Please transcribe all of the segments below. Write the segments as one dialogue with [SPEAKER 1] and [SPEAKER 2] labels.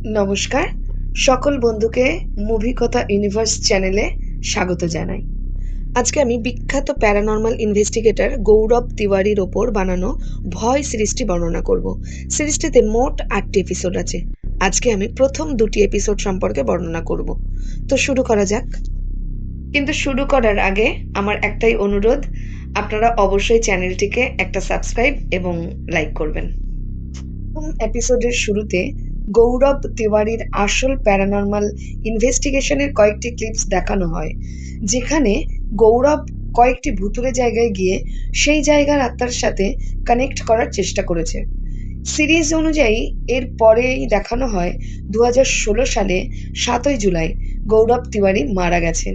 [SPEAKER 1] নমস্কার, সকল বন্ধুকে মুভি কথা ইউনিভার্স চ্যানেলে স্বাগত জানাই। আজকে আমি বিখ্যাত প্যারানর্মাল ইনভেস্টিগেটর গৌরব তিওয়ারির ওপর বানানো ভয় সিরিজটি বর্ণনা করব। সিরিজটিতে মোট 8টি এপিসোড আছে। আজকে আমি প্রথম 2টি এপিসোড সম্পর্কে বর্ণনা করব। তো শুরু করা যাক। কিন্তু শুরু করার আগে আমার একটাই অনুরোধ, আপনারা অবশ্যই চ্যানেলটিকে একটা সাবস্ক্রাইব এবং লাইক করবেন। প্রথম এপিসোডের শুরুতে গৌরব তিওয়ারির আসল প্যারানর্মাল ইনভেস্টিগেশনের কয়েকটি ক্লিপস দেখানো হয়, যেখানে গৌরব কয়েকটি ভুতুড়ে জায়গায় গিয়ে সেই জায়গার আত্মার সাথে কানেক্ট করার চেষ্টা করেছে। সিরিজ অনুযায়ী এর পরেই দেখানো হয় 2016 সালে 7ই জুলাই গৌরব তিওয়ারি মারা গেছেন,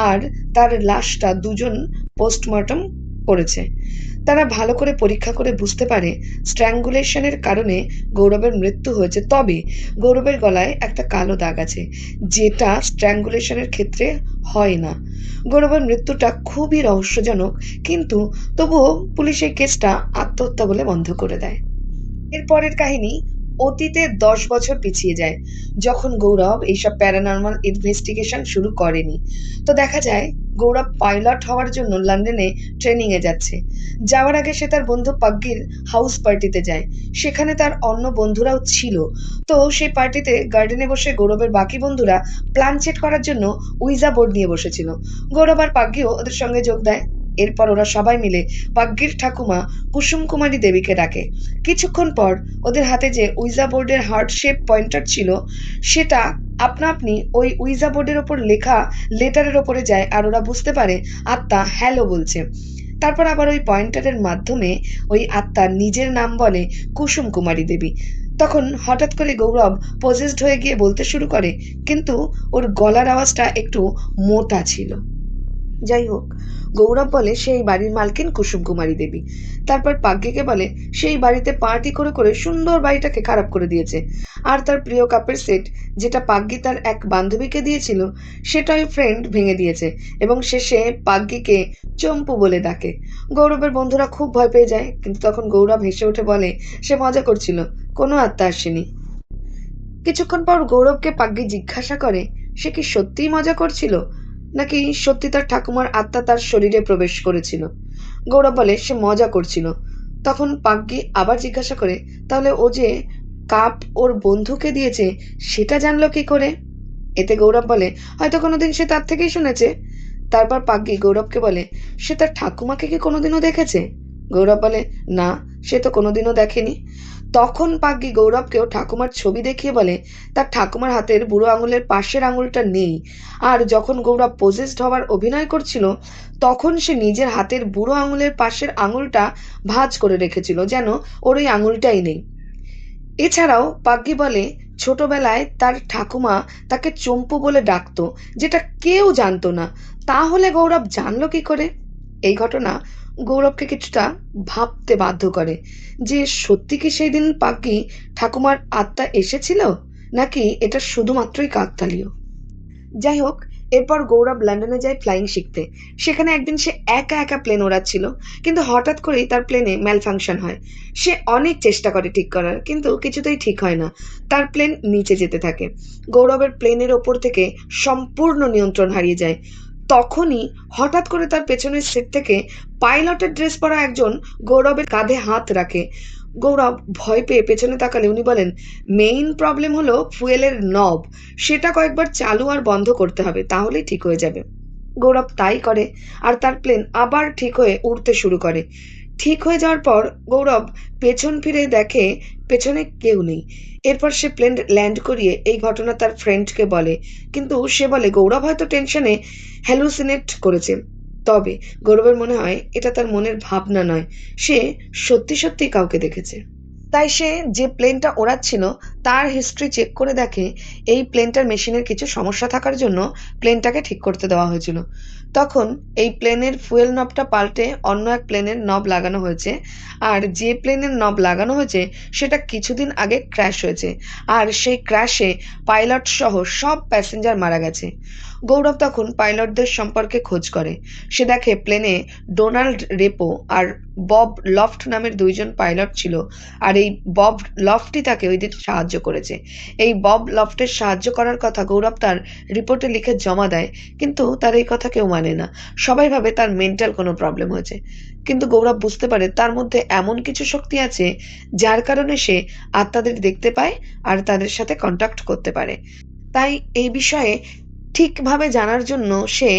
[SPEAKER 1] আর তার লাশটা দুজন পোস্টমর্টম করেছে। তারা ভালো করে পরীক্ষা করে বুঝতে পারে স্ট্র্যাঙ্গুলেশনের কারণে গৌরবের মৃত্যু হয়েছে, তবে গৌরবের গলায় একটা কালো দাগ আছে, যেটা স্ট্র্যাঙ্গুলেশনের ক্ষেত্রে হয় না। গৌরবের মৃত্যুটা খুবই রহস্যজনক, কিন্তু তবুও পুলিশ এই কেসটা আত্মহত্যা বলে বন্ধ করে দেয়। এরপরের কাহিনী অতীতে 10 বছর পিছিয়ে যায়, যখন গৌরব এইসব প্যারানর্মাল ইনভেস্টিগেশন শুরু করেনি। তো দেখা যায় গৌরব পাইলট হওয়ার জন্য লন্ডনে ট্রেনিংয়ে যাচ্ছে। যাওয়ার আগে সে তার বন্ধু পাগ্গির হাউস পার্টিতে যায়। সেখানে তার অন্য বন্ধুরাও ছিল। তো সেই পার্টিতে গার্ডেনে বসে গৌরবের বাকি বন্ধুরা প্ল্যান সেট করার জন্য উইজা বোর্ড নিয়ে বসেছিল। গৌরব আর পাগ্গিও ওদের সঙ্গে যোগ দেয়। এরপর ওরা সবাই মিলে পাগ্গির ঠাকুমা কুসুম কুমারী দেবীকে ডাকে। কিছুক্ষণ পর ওদের হাতে যে উইজা বোর্ডের হার্ট শেপ পয়েন্টার ছিল, সেটা আপনা আপনি ওই উইজা বোর্ডের ওপর লেখা লেটারের ওপরে যায়, আর ওরা বুঝতে পারে আত্মা হ্যালো বলছে। তারপর আবার ওই পয়েন্টারের মাধ্যমে ওই আত্মা নিজের নাম বলে কুসুম কুমারী দেবী। তখন হঠাৎ করে গৌরব পজেসড হয়ে গিয়ে বলতে শুরু করে, কিন্তু ওর গলার আওয়াজটা একটু মোটা ছিল। যাই হোক, গৌরব বলে সেই বাড়ির মালকিন কুসুম কুমারী দেবী। তারপর পাগ্গিকে বলে সেই বাড়িতে পার্টি করে করে সুন্দর বাড়িটাকে খারাপ করে দিয়েছে, আর তার প্রিয় কাপের সেট যেটা পাগ্গি তার এক বান্ধবীকে দিয়েছিল, সেটা ওই ফ্রেন্ড ভেঙে দিয়েছে, এবং শেষে পাগ্গিকে চম্পু বলে ডাকে। গৌরবের বন্ধুরা খুব ভয় পেয়ে যায়, কিন্তু তখন গৌরব হেসে উঠে বলে সে মজা করছিল, কোনো আত্মা আসেনি। কিছুক্ষণ পর গৌরবকে পাগ্গি জিজ্ঞাসা করে সে কি সত্যিই মজা করছিল, নাকি সত্যি তার ঠাকুমার আত্মা তার শরীরে প্রবেশ করেছিল। গৌরব বলে সে মজা করছিল। তখন পাগ্গি আবার জিজ্ঞাসা করে, তাহলে ও যে কাপ ওর বন্ধুকে দিয়েছে সেটা জানলো কি করে? এতে গৌরব বলে হয়তো কোনোদিন সে তার থেকেই শুনেছে। তারপর পাগ্গি গৌরবকে বলে সে তার ঠাকুমাকে কি কোনোদিনও দেখেছে? গৌরব বলে না, সে তো কোনোদিনও দেখেনি। তখন পাগ্গি গৌরবকেও ঠাকুমার ছবি দেখিয়ে বলে তার ঠাকুমার হাতের বুড়ো আঙুলের পাশের আঙুলটা নেই, আর যখন গৌরব পজেসড হওয়ার অভিনয় করছিল, তখন সে নিজের হাতের বুড়ো আঙুলের পাশের আঙুলটা ভাঁজ করে রেখেছিল, যেন ওর ওই আঙুলটাই নেই। এছাড়াও পাগ্গি বলে ছোটবেলায় তার ঠাকুমা তাকে চম্পু বলে ডাকতো, যেটা কেউ জানতো না। তাহলে গৌরব জানলো কি করে? এই ঘটনা গৌরবকে কিছুটা ভাবতে বাধ্য করে যে সত্যি কি সেই দিন পাগ্গি ঠাকুমার আত্মা এসেছিল, নাকি এটা শুধুমাত্রই কাকতালীয়। যাই হোক, এরপর গৌরব লন্ডনে যায় ফ্লাইং শিখতে। সেখানে একদিন সে একা একা প্লেন ওড়াচ্ছিল, কিন্তু হঠাৎ করেই তার প্লেনে ম্যালফাংশন হয়। সে অনেক চেষ্টা করে ঠিক করার, কিন্তু কিছুতেই ঠিক হয় না। তার প্লেন নিচে যেতে থাকে। গৌরবের প্লেনের ওপর থেকে সম্পূর্ণ নিয়ন্ত্রণ হারিয়ে যায়। তখনই হঠাৎ করে তার পেছনের সিট থেকে পাইলটের ড্রেস পরা একজন গৌরবের কাঁধে হাত রাখে। গৌরব ভয় পেয়ে পেছনে তাকালে উনি বলেন মেইন প্রবলেম হলো ফুয়েলের নব, সেটা কয়েকবার চালু আর বন্ধ করতে হবে, তাহলেই ঠিক হয়ে যাবে। গৌরব তাই করে, আর তার প্লেন আবার ঠিক হয়ে উড়তে শুরু করে। ঠিক হয়ে যাওয়ার পর গৌরব পেছন ফিরে দেখে পেছনে কেউ নেই। এরপর সে প্লেন ল্যান্ড করিয়ে এই ঘটনা তার ফ্রেন্ডকে বলে, কিন্তু সে বলে গৌরব হয়তো টেনশনে হ্যালুসিনেট করেছে। তবে গৌরবের মনে হয় এটা তার মনের ভাবনা নয়, সে সত্যি সত্যি কাউকে দেখেছে। তাই সে যে প্লেনটা ওড়াচ্ছিল তার হিস্ট্রি চেক করে দেখে এই প্লেনটার মেশিনের কিছু সমস্যা থাকার জন্য প্লেনটাকে ঠিক করতে দেওয়া হয়েছিল। তখন এই প্লেনের ফুয়েল নবটা পাল্টে অন্য এক প্লেনের নব লাগানো হয়েছে, আর যে প্লেনের নব লাগানো হয়েছে সেটা কিছুদিন আগে ক্র্যাশ হয়েছে, আর সেই ক্র্যাশে পাইলট সহ সব প্যাসেঞ্জার মারা গেছে। গৌরব তখন পাইলটদের সম্পর্কে খোঁজ করে। সে দেখে প্লেনে ডোনাল্ড রেপো আর বব লফট নামের দুইজন পাইলট ছিল, আর এই বব লফটই তাকে ওই দিন সাহায্য করেছে। এই বব লফটের সাহায্য করার কথা গৌরব তার রিপোর্টে লিখে জমা দেয়, কিন্তু তার এই কথা কেউ মানে না। সবাই ভাবে তার মেন্টাল কোনো প্রবলেম হয়েছে, কিন্তু গৌরব বুঝতে পারে তার মধ্যে এমন কিছু শক্তি আছে যার কারণে সে আত্মাদের দেখতে পায় আর তাদের সাথে কন্ট্যাক্ট করতে পারে। তাই এই বিষয়ে ঠিকভাবে জানার জন্য সে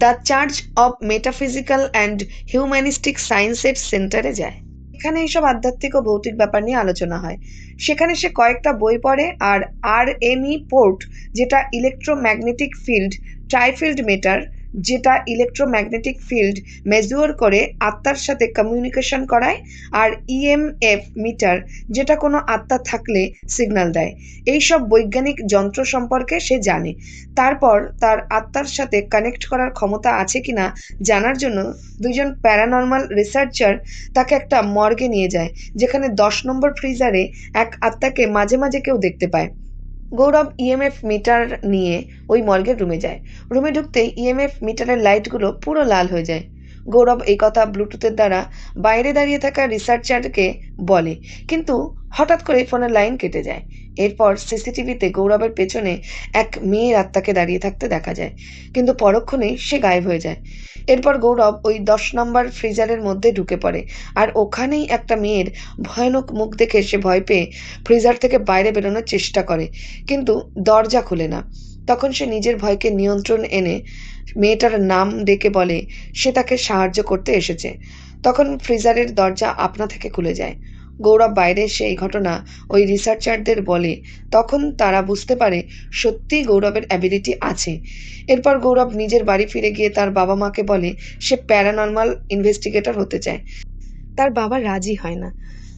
[SPEAKER 1] the church of metaphysical and humanistic সায়েন্সের সেন্টারে যায়। এখানে এইসব আধ্যাত্মিক ও ভৌতিক ব্যাপার নিয়ে আলোচনা হয়। সেখানে সে কয়েকটা বই পড়ে আর আরএমই পোর্ট, যেটা ইলেকট্রোম্যাগনেটিক ফিল্ড, ট্রাইফিল্ড মেটার, যেটা ইলেকট্রোম্যাগনেটিক ফিল্ড মেজুয়ার করে আত্মার সাথে কমিউনিকেশন করায়, আর ইএমএফ মিটার, যেটা কোনো আত্মা থাকলে সিগন্যাল দেয়। এইসব বৈজ্ঞানিক যন্ত্র সম্পর্কে সে জানে। তারপর তার আত্মার সাথে কানেক্ট করার ক্ষমতা আছে কিনা জানার জন্য দুজন প্যারানর্মাল রিসার্চার তাকে একটা মর্গে নিয়ে যায়, যেখানে 10 নম্বর ফ্রিজারে এক আত্মাকে মাঝে মাঝে কেউ দেখতে পায়। গৌরব ইএমএফ মিটার নিয়ে ওই মর্গের রুমে যায়। রুমে ঢুকতেই ইএমএফ মিটারের লাইটগুলো পুরো লাল হয়ে যায়। গৌরব এই কথা ব্লুটুথের দ্বারা বাইরে দাঁড়িয়ে থাকা রিসার্চারকে বলে, কিন্তু হঠাৎ করে ফোনের লাইন কেটে যায়। এরপর সিসিটিভিতে গৌরবের পেছনে এক মেয়ের আত্মাকে দাঁড়িয়ে থাকতে দেখা যায়, কিন্তু পরক্ষণেই সে গায়েব হয়ে যায়। এরপর গৌরব ওই 10 নম্বর ফ্রিজারের মধ্যে ঢুকে পড়ে, আর ওখানেই একটা মেয়ের ভয়ানক মুখ দেখে সে ভয় পেয়ে ফ্রিজার থেকে বাইরে বেরোনোর চেষ্টা করে, কিন্তু দরজা খুলে না। তখন সে নিজের ভয়কে নিয়ন্ত্রণ এনে মেয়েটার নাম ডেকে বলে সে তাকে সাহায্য করতে এসেছে। তখন ফ্রিজারের দরজা আপনা থেকে খুলে যায়। গৌরব বাইরে এসে এই ঘটনা ওই রিসার্চারদের বলে। তখন তারা বুঝতে পারে সত্যিই গৌরবের অ্যাবিলিটি আছে। এরপর গৌরব নিজের বাড়ি ফিরে গিয়ে তার বাবা মাকে বলে সে প্যারানর্মাল ইনভেস্টিগেটর হতে চায়। তার বাবা রাজি হয় না।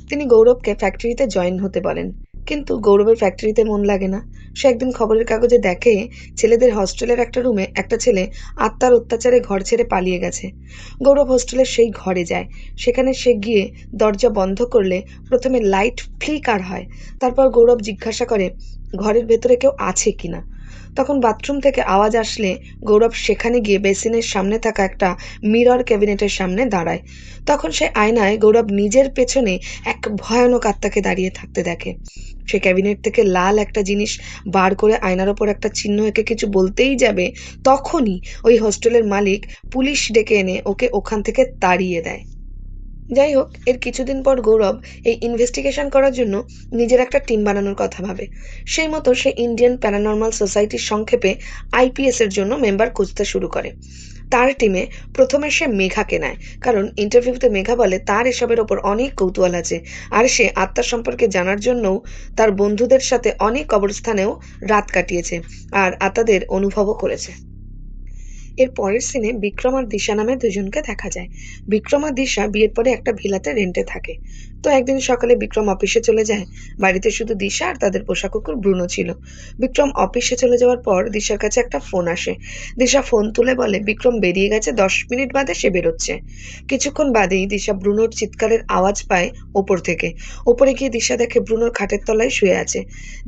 [SPEAKER 1] তিনি গৌরবকে ফ্যাক্টরিতে জয়েন হতে বলেন, কিন্তু গৌরবের ফ্যাক্টরিতে মন লাগে না। সে একদিন খবরের কাগজে দেখে ছেলেদের হস্টেলের একটা রুমে একটা ছেলে আত্মার অত্যাচারে ঘর ছেড়ে পালিয়ে গেছে। গৌরব হোস্টেলের সেই ঘরে যায়। সেখানে সে গিয়ে দরজা বন্ধ করলে প্রথমে লাইট ফ্লিকার হয়। তারপর গৌরব জিজ্ঞাসা করে ঘরের ভেতরে কেউ আছে কিনা। তখন বাথরুম থেকে আওয়াজ আসলে গৌরব সেখানে গিয়ে বেসিনের সামনে থাকা একটা মিরর ক্যাবিনেটের সামনে দাঁড়ায়। তখন সে আয়নায় গৌরব নিজের পেছনে এক ভয়ানক আত্মাকে দাঁড়িয়ে থাকতে দেখে। সে ক্যাবিনেট থেকে লাল একটা জিনিস বার করে আয়নার ওপর একটা চিহ্ন এঁকে কিছু বলতেই যাবে, তখনই ওই হোস্টেলের মালিক পুলিশ ডেকে এনে ওকে ওখান থেকে তাড়িয়ে দেয়। যাই হোক, এর কিছুদিন পর গৌরব এই ইনভেস্টিগেশন করার জন্য নিজের একটা টিম বানানোর কথা ভাবে। সেই মতো সে ইন্ডিয়ান প্যারানর্মাল সোসাইটির সংক্ষেপে আইপিএস এর জন্য মেম্বার খুঁজতে শুরু করে। তার টিমে প্রথমে সে মেঘাকে নেয়, কারণ ইন্টারভিউতে মেঘা বলে তার এসবের ওপর অনেক কৌতূহল আছে, আর সে আত্মার সম্পর্কে জানার জন্যও তার বন্ধুদের সাথে অনেক কবরস্থানেও রাত কাটিয়েছে আর আত্মাদের অনুভবও করেছে। এর পরের সিনে বিক্রম আর দিশা নামে দুজনকে দেখা যায়। বিক্রম আর দিশা বিয়ের পরে একটা ভিলাতে রেন্টে থাকে। তো একদিন সকালে বিক্রম অফিসে চলে যায়। বাড়িতে শুধু দিশা আর তাদের পোষা কুকুর ব্রুনো ছিল। বিক্রম অফিসে চলে যাওয়ার পর দিশার কাছে একটা ফোন আসে। দিশা ফোন তুলে বলে বিক্রম বেরিয়ে গেছে, 10 মিনিট বাদে সে বেরোচ্ছে। কিছুক্ষণ বাদেই দিশা ব্রুনোর চিৎকারের আওয়াজ পায় ওপর থেকে। ওপরে গিয়ে দিশা দেখে ব্রুনোর খাটের তলায় শুয়ে আছে।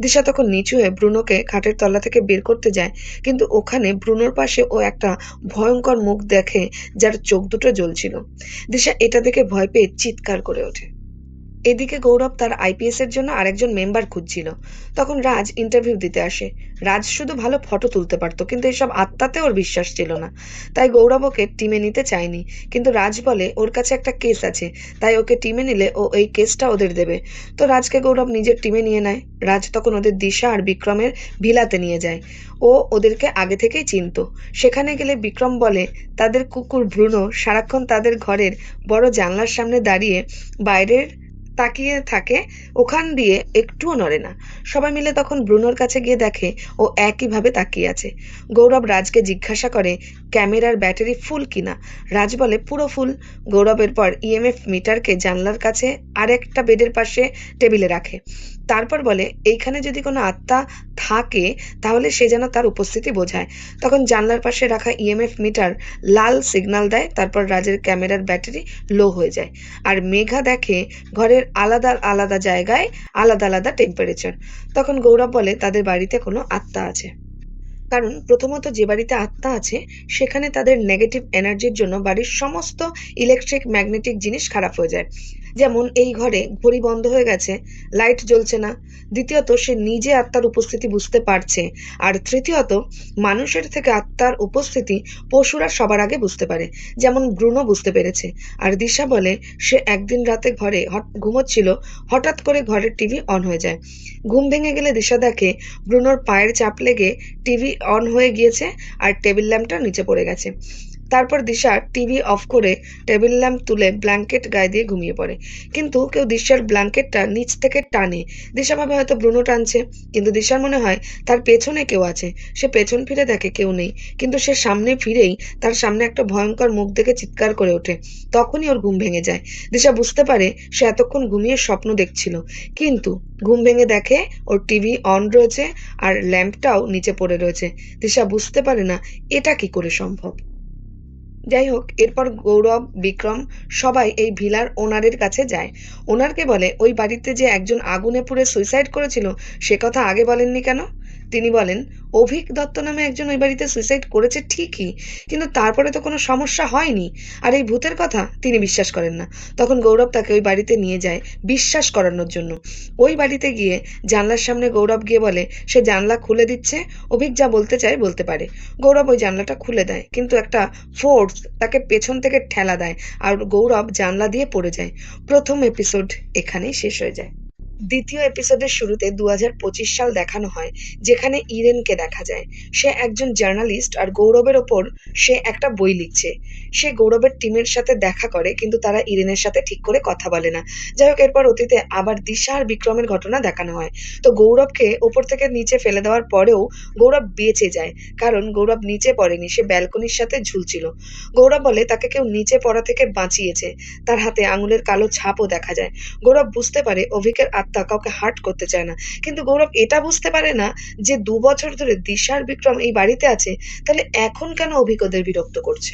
[SPEAKER 1] দিশা তখন নিচু হয়ে ব্রুনোকে খাটের তলা থেকে বের করতে যায়, কিন্তু ওখানে ব্রুনোর পাশে ও একটা ভয়ঙ্কর মুখ দেখে যার চোখ দুটো জ্বলছিল। দিশা এটা দেখে ভয় পেয়ে চিৎকার করে ওঠে। এদিকে গৌরব তার আইপিএস এর জন্য আরেকজন মেম্বার খুঁজছিল। তখন রাজ ইন্টারভিউ দিতে আসে। রাজ শুধু ভালো ফটো তুলতে পারতো, কিন্তু এসব আত্মাতে ওর বিশ্বাস ছিল না। তাই গৌরব ওকে টিমে নিতে চায়নি, কিন্তু রাজ বলে ওর কাছে একটা কেস আছে, তাই ওকে টিমে নিলে ও এই কেসটা ওদের দেবে। তো রাজকে গৌরব নিজের টিমে নিয়ে নেয়। রাজ তখন ওদের দিশা আর বিক্রমের ভিলাতে নিয়ে যায়। ও ওদেরকে আগে থেকেই চিনতো। সেখানে গেলে বিক্রম বলে তাদের কুকুর ব্রুনো সারাক্ষণ তাদের ঘরের বড় জানলার সামনে দাঁড়িয়ে বাইরের তাকিয়ে থাকে, ওখান দিয়ে একটুও নড়ে না। সবাই মিলে তখন ব্রুনোর কাছে গিয়ে দেখে ও একইভাবে তাকিয়ে আছে। গৌরব রাজকে জিজ্ঞাসা করে ক্যামেরার ব্যাটারি ফুল কিনা। রাজ বলে পুরো ফুল। গৌরবের পর ইএমএফ মিটারকে জানলার কাছে আর একটা বেডের পাশে টেবিলে রাখে। তারপর বলে এইখানে যদি কোনো আত্মা থাকে তাহলে সে যেন তার উপস্থিতি বোঝায়। তখন জানলার পাশে রাখা ইএমএফ মিটার লাল সিগন্যাল দেয়। তারপর রাজের ক্যামেরার ব্যাটারি লো হয়ে যায়, আর মেঘা দেখে ঘরের আলাদা আলাদা জায়গায় আলাদা আলাদা টেম্পারেচার। তখন গৌরব বলে তাদের বাড়িতে কোনো আত্মা আছে, কারণ প্রথমত যে বাড়িতে আত্মা আছে সেখানে তাদের নেগেটিভ এনার্জির জন্য বাড়ির সমস্ত ইলেকট্রিক ম্যাগনেটিক জিনিস খারাপ হয়ে যায়। যেমন এই ঘরে ঘড়ি বন্ধ হয়ে গেছে, লাইট জ্বলছে না। দ্বিতীয়ত, সে নিজে আত্মার উপস্থিতি বুঝতে পারছে। আর তৃতীয়ত, মানুষের থেকে আত্মার উপস্থিতি পশুরা সবার আগে বুঝতে পারে, যেমন ব্রুনো বুঝতে পেরেছে। আর দিশা বলে সে একদিন রাতে ঘরে ঘুমোচ্ছিল, হঠাৎ করে ঘরের টিভি অন হয়ে যায়। ঘুম ভেঙে গেলে দিশা দেখে ব্রুনোর পায়ের চাপ লেগে টিভি অন হয়ে গিয়েছে আর টেবিল ল্যাম্পটা নিচে পড়ে গেছে। তারপর দিশা টিভি অফ করে টেবিল ল্যাম্প তুলে ব্ল্যাঙ্কেট গায়ে দিয়ে ঘুমিয়ে পড়ে। কিন্তু কেউ দিশার ব্ল্যাঙ্কেটটা নিচ থেকে টানে। দিশা ভাবে হয়তো ব্রুনো টানছে, কিন্তু দিশার মনে হয় তার পেছনে কেউ আছে। সে পেছন ফিরে দেখে কেউ নেই, কিন্তু সে সামনে ফিরেই তার সামনে একটা ভয়ঙ্কর মুখ দেখে চিৎকার করে ওঠে। তখনই ওর ঘুম ভেঙে যায়। দিশা বুঝতে পারে সে এতক্ষণ ঘুমিয়ে স্বপ্ন দেখছিল, কিন্তু ঘুম ভেঙে দেখে ওর টিভি অন রয়েছে আর ল্যাম্পটাও নিচে পড়ে রয়েছে। দিশা বুঝতে পারে না এটা কি করে সম্ভব। যাই হোক, এরপর গৌরব, বিক্রম সবাই এই ভিলার ওনারের কাছে যায়। ওনারকে বলে ওই বাড়িতে যে একজন আগুনে পুড়ে সুইসাইড করেছিল সে কথা আগে বলেননি কেন। তিনি বলেন অভিক দত্ত নামে একজন ওই বাড়িতে সুইসাইড করেছে ঠিকই, কিন্তু তারপরে তো কোনো সমস্যা হয়নি। আর এই ভূতের কথা তিনি বিশ্বাস করেন না। তখন গৌরব তাকে ওই বাড়িতে নিয়ে যায় বিশ্বাস করানোর জন্য। ওই বাড়িতে গিয়ে জানলার সামনে গৌরব গিয়ে বলে সে জানলা খুলে দিচ্ছে, অভিক যা বলতে চায় বলতে পারে। গৌরব ওই জানলাটা খুলে দেয়, কিন্তু একটা ফোর্স তাকে পেছন থেকে ঠেলা দেয় আর গৌরব জানলা দিয়ে পড়ে যায়। প্রথম এপিসোড এখানেই শেষ হয়ে যায়। দ্বিতীয় এপিসোডের শুরুতে 2025 সাল দেখানো হয়, যেখানে ইরেনকে দেখা যায়। সে একজন জার্নালিস্ট আর গৌরবের ওপর সে একটা বই লিখছে। সে গৌরবের টিমের সাথে দেখা করে, কিন্তু তারা ইরেনের সাথে ঠিক করে কথা বলে না। যাই হোক, এরপর অতীতে আবার দিশা আর বিক্রমের ঘটনা দেখানো হয়। তো গৌরবকে ওপর থেকে নিচে ফেলে দেওয়ার পরেও গৌরব বেঁচে যায়, কারণ গৌরব নিচে পড়েনি, সে ব্যালকনির সাথে ঝুলছিল। গৌরব বলে তাকে কেউ নিচে পড়া থেকে বাঁচিয়েছে। তার হাতে আঙুলের কালো ছাপও দেখা যায়। গৌরব বুঝতে পারে অভিকের আত্মা কাউকে হার্ট করতে চায় না, কিন্তু গৌরব এটা বুঝতে পারে না যে 2 বছর ধরে দিশা আর বিক্রম এই বাড়িতে আছে, তাহলে এখন কেন অভিক ওদের বিরক্ত করছে।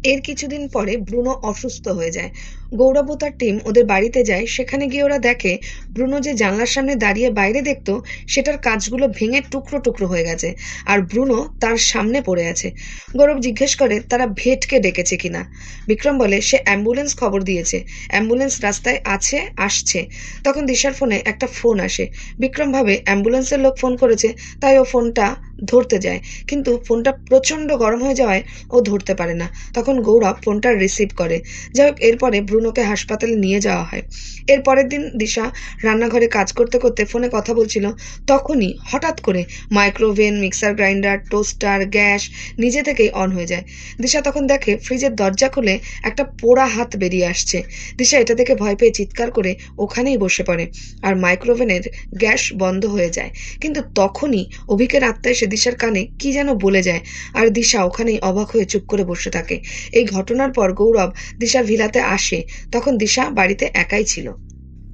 [SPEAKER 1] এর কিছুদিন পরে ব্রুনো অসুস্থ হয়ে যায়। গৌরব ও তার টিম ওদের বাড়িতে যায়। সেখানে গিয়ে ওরা দেখে ব্রুনো যে জানলার সামনে দাঁড়িয়ে বাইরে দেখতো সেটার কাঁচগুলো ভেঙে টুকরো টুকরো হয়ে গেছে, আর ব্রুনো তার সামনে পড়ে আছে। গৌরব জিজ্ঞেস করে তারা ভেটকে ডেকেছে কিনা। বিক্রম বলে সে অ্যাম্বুলেন্স খবর দিয়েছে, অ্যাম্বুলেন্স রাস্তায় আছে, আসছে। তখন দিশার ফোনে একটা ফোন আসে। বিক্রম ভাবে অ্যাম্বুলেন্সের লোক ফোন করেছে, তাই ও ফোনটা ধরতে যায়, কিন্তু ফোনটা প্রচন্ড গরম হয়ে যাওয়ায় ও ধরতে পারে না। তখন গৌরব ফোনটা রিসিভ করে। যাই হোক, এরপরে ব্রুনোকে হাসপাতালে নিয়ে যাওয়া হয়। এর পরের দিন দিশা রান্নাঘরে কাজ করতে করতে ফোনে কথা বলছিল। তখনই হঠাৎ করে micro oven, mixer grinder, toaster, gas নিজে থেকেই অন হয়ে যায়। দিশা তখন দেখে ফ্রিজের দরজা খুলে একটা পোড়া হাত বেরিয়ে আসছে। দিশা এটা দেখে ভয় পেয়ে চিৎকার করে ওখানেই বসে পড়ে, আর মাইক্রোওভেনের গ্যাস বন্ধ হয়ে যায়। কিন্তু তখনই অভিকের আত্মা এসে দিশার কানে কি যেন বলে যায়, আর দিশা ওখানেই অবাক হয়ে চুপ করে বসে থাকে। এই ঘটনার পর গৌরব দিশার ভিলাতে আসে। তখন দিশা বাড়িতে একাই ছিল।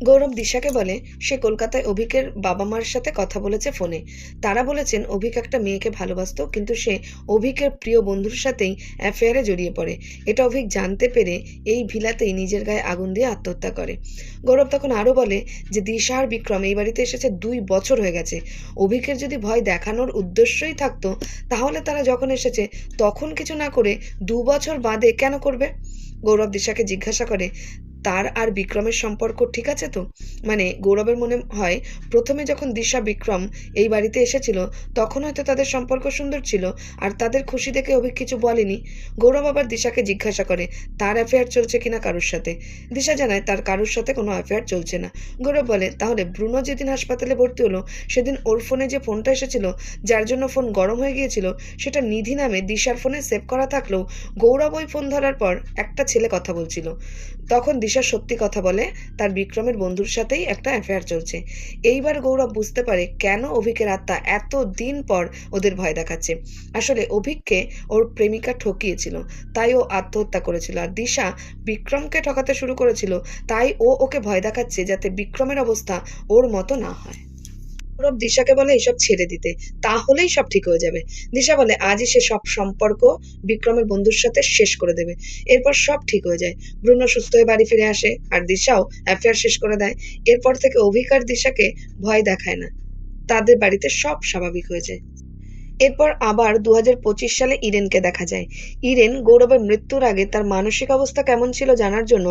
[SPEAKER 1] গৌরব দিশাকে বলে সে কলকাতায় অভিকের বাবা মার সাথে কথা বলেছে ফোনে। তারা বলেছেন অভিক একটা মেয়েকে ভালোবাসতো, কিন্তু সে অভিকের প্রিয় বন্ধুর সাথেই অ্যাফেয়ারে জড়িয়ে পড়ে। এটা অভিক জানতে পেরে এই ভিলাতেই নিজের গায়ে আগুন দিয়ে আত্মহত্যা করে। গৌরব তখন আরো বলে যে দিশা আর বিক্রম এই বাড়িতে এসেছে 2 বছর হয়ে গেছে। অভিকের যদি ভয় দেখানোর উদ্দেশ্যই থাকতো, তাহলে তারা যখন এসেছে তখন কিছু না করে 2 বছর বাদে কেন করবে। গৌরব দিশাকে জিজ্ঞাসা করে তার আর বিক্রমের সম্পর্ক ঠিক আছে তো। মানে গৌরবের মনে হয় প্রথমে যখন দিশা বিক্রম এই বাড়িতে এসেছিল তখন হয়তো তাদের সম্পর্ক সুন্দর ছিল, আর তাদের খুশি দেখে অভিক কিছু বলেনি। গৌরব আবার দিশাকে জিজ্ঞাসা করে তার অ্যাফেয়ার চলছে কিনা কারোর সাথে। দিশা জানায় তার কারোর সাথে কোনো অ্যাফেয়ার চলছে না। গৌরব বলে তাহলে ব্রুনো যেদিন হাসপাতালে ভর্তি হলো সেদিন ওর ফোনে যে ফোনটা এসেছিল, যার জন্য ফোন গরম হয়ে গিয়েছিল, সেটা নিধি নামে দিশার ফোনে সেভ করা থাকলেও গৌরব ওই ফোন ধরার পর একটা ছেলে কথা বলছিল। তখন দিশা সত্যি কথা বলে তার বিক্রমের বন্ধুর সাথেই একটা অ্যাফেয়ার চলছে। এইবার গৌরব বুঝতে পারে কেন অভিকের আত্মা এত দিন পর ওদের ভয় দেখাচ্ছে। আসলে অভিককে ওর প্রেমিকা ঠকিয়েছিল, তাই ও আত্মহত্যা করেছিল, আর দিশা বিক্রমকে ঠকাতে শুরু করেছিল, তাই ও ওকে ভয় দেখাচ্ছে যাতে বিক্রমের অবস্থা ওর মতো না হয়। গৌরব দিশাকে বলে এসব ছেড়ে দিতে, তাহলেই সব ঠিক হয়ে যাবে। দিশা বলে আজই সে সব সম্পর্ক বিক্রমের বন্ধুর সাথে শেষ করে দেবে। এরপর সব ঠিক হয়ে যায়। ব্রুনো সুস্থ হয়ে বাড়ি ফিরে আসে, আর দিশাও অ্যাফেয়ার শেষ করে দেয়। এরপর থেকে অভিক আর দিশাকে ভয় দেখায় না। তাদের বাড়িতে সব স্বাভাবিক হয়ে যায়। এরপর আবার 2025 সালে ইরেনকে দেখা যায়। ইরেন গৌরবের মৃত্যুর আগে তার মানসিক অবস্থা কেমন ছিল জানার জন্য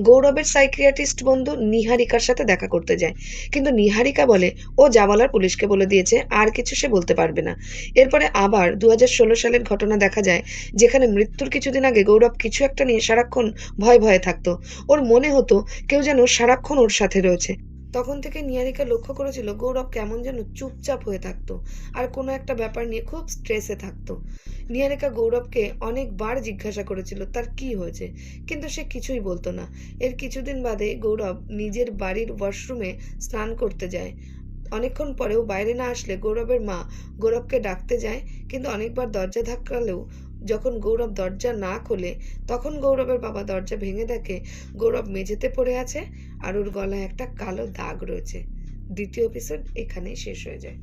[SPEAKER 1] গৌরবের সাইকিয়াট্রিস্ট বন্ধু নিহারিকার সাথে দেখা করতে যায়। কিন্তু নিহারিকা বলে ও যা বলার পুলিশকে বলে দিয়েছে, আর কিছু সে বলতে পারবে না। এরপরে আবার 2016 সালের ঘটনা দেখা যায়, যেখানে মৃত্যুর কিছুদিন আগে গৌরব কিছু একটা নিয়ে সারাক্ষণ ভয়ে ভয়ে থাকতো। ওর মনে হতো কেউ যেন সারাক্ষণ ওর সাথে রয়েছে। তখন থেকে নিহারিকা লক্ষ্য করেছিল গৌরব কেমন যেন চুপচাপ হয়ে থাকতো আর কোনো একটা ব্যাপার নিয়ে খুব স্ট্রেসে থাকতো। নিহারিকা গৌরবকে অনেকবার জিজ্ঞাসা করেছিল তার কি হয়েছে, কিন্তু সে কিছুই বলতো না। এর কিছুদিন বাদে গৌরব নিজের বাড়ির ওয়াশরুমে স্নান করতে যায়। অনেকক্ষণ পরেও বাইরে না আসলে গৌরবের মা গৌরবকে ডাকতে যায়, কিন্তু অনেকবার দরজা ধাক্কালেও যখন গৌরব দরজা না খোলে, তখন গৌরবের বাবা দরজা ভেঙে দেখে গৌরব মেঝেতে পড়ে আছে আর ওর গলায় একটা কালো দাগ রয়েছে। দ্বিতীয় এপিসোড এখানেই শেষ হয়ে যায়।